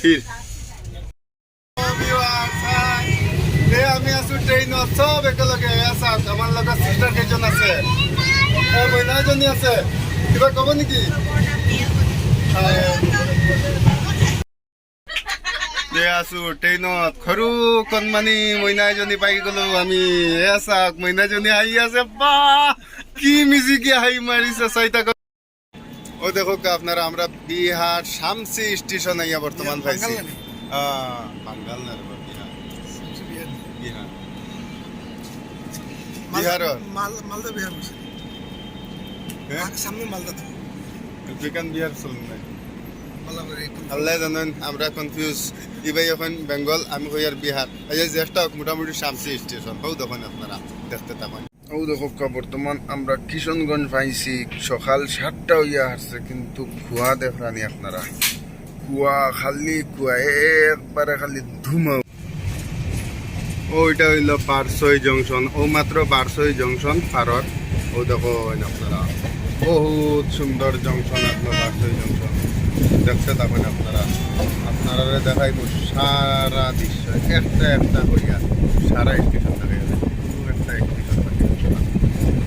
ফির আমি আছো ট্রেইনত সব একেলগে আছা আমার লগত সিস্টার কেইজন আছে মহিলাজনী আছে কিবা কব নেকি আছো ট্রেইনত সৰু কণমানি মইনা এজনী পাই গলো আমি চাওক মইনাজনী আহি আছে বা কি মিজিকি হাই মারিছে ছয়টা ও দেখো আপনারা আমরা বিহার শামসি স্টেশন আইয়া বর্তমান পাইছি বাঙ্গাল না বিহার বিহার মালদা বিহার সামনে মালদা তো বিকান বিহার চলুন নাই আল্লাহ জানেন আমরা কনফিউজ ইবাই এখন বেঙ্গল আমি হই আর বিহার এই জ্যেষ্ঠ মোটামুটি শামসি স্টেশন হও দেখুন আপনারা দেখতে থাকুন ও দেখো বর্তমান আমরা কিশনগঞ্জ পাইছি সকাল 7টা হইয়া আসছে কিন্তু কুয়া দেখরানি আপনারা কুয়া খালি কুয়া একবারে খালি ধুমা ওইটা হইল বারসই জংশন ও মাত্র বারসই জংশন পারত ও দেখো আপনারা বহুত সুন্দর জংশন আপনার বারসই জংশন দেখতে থাকুন আপনারা আপনারা দেখাইব সারা দৃশ্য একটা একটা হইয়া সারা স্টেশন দেখা যাবে একটা স্টেশন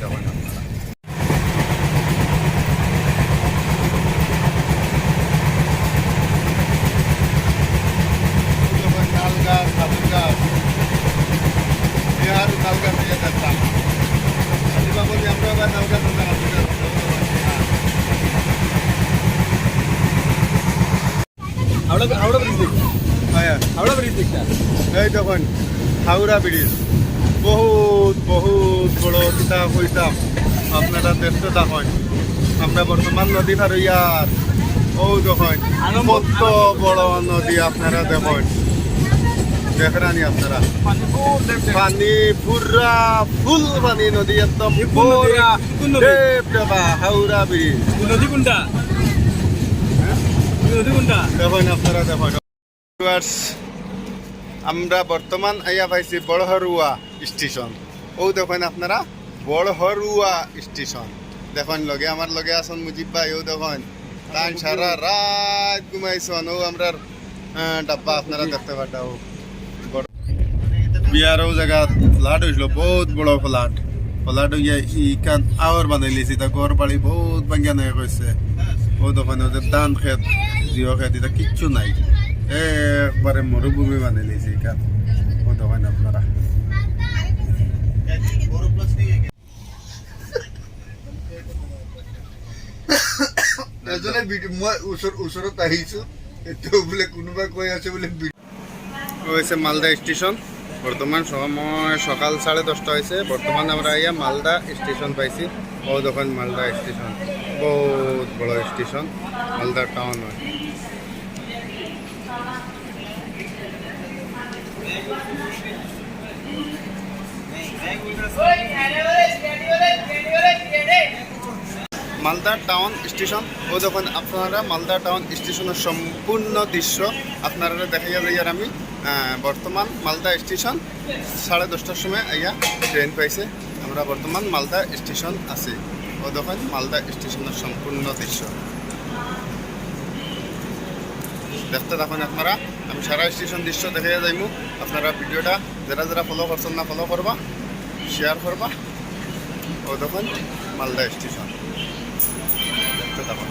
দেখুন আপনারা তাল গাছ খাজুর গাছ বিহার তাল গাছ হয়ে যাচ্তাম বলি আমরা আবার তাল গাছ হাওড়া ব্রিজ হাওড়া ব্রিজ দেখতে এই দেখুন হাওড়া ব্রিজ বহুত বহুত বড় কিতাব হইতাম আপনারা দেখতে থাকুন আমরা বর্তমান নদী পার ইয়ার ও দেখুন কত বড় নদী আপনারা দেখুন দেখরানি আপনারা পানি পুরা ফুল পানি নদী একদম হাওড়া ব্রিজ নদী কোনটা নদী কোনটা দেখুন আপনারা দেখুন আমরা বর্তমান আইয়া পাইছি বড়হরুয়া স্টেশন ও দেখুন আপনারা বড়হরুয়া স্টেশন দেখুন লগে আমার লগে আসন মুজিব ভাই ও দেখুন তান সারা রাত ঘুমাইছন ও আমরা ডাব্বা আপনারা দেখতে পাঠাও বিহারও জায়গা ফ্লাট হয়েছিল বহুত বড় ফ্লাট ফ্লাট হইয়া ইকান আওয়ার বানাই লিছি তা ঘর বাড়ি বহুত ভাঙ্গিয়া নয় কইছে ও দেখুন ওদের ধান খেত জিও খেত এটা কিচ্ছু নাই একবারে মরুভূমি বানিয়ে লিয়েছে এখান ও দেখেন আপনারা ওচৰত আহিছো বোলে কোনোবা কৈ আছে বোলে হৈছে মালদা স্টেশন বর্তমান সময় সকাল 10:30 হয়েছে বর্তমান আমরা ইয়া মালদা স্টেশন পাইছি ও দেখেন মালদা স্টেশন বহুত বড় স্টেশন মালদা টাউন হয় মালদা টাউন স্টেশন ও যখন আপনারা মালদা টাউন স্টেশনের সম্পূর্ণ দৃশ্য আপনারা দেখাইয়া যাইয়ার আমি বর্তমান মালদা স্টেশন 10:30টার সময় আইয়া ট্রেন পাইছে আমরা বর্তমান মালদা স্টেশন আছি ও দেখুন মালদা স্টেশনের সম্পূর্ণ দৃশ্য দেখতে থাকুন আপনারা আমি সারা স্টেশন দৃশ্য দেখাইয়া যাইমু আপনারা ভিডিওটা যারা যারা ফলো করছেন না ফলো করবা শেয়ার করবা ও দেখুন মালদা স্টেশন দেখতে থাকুন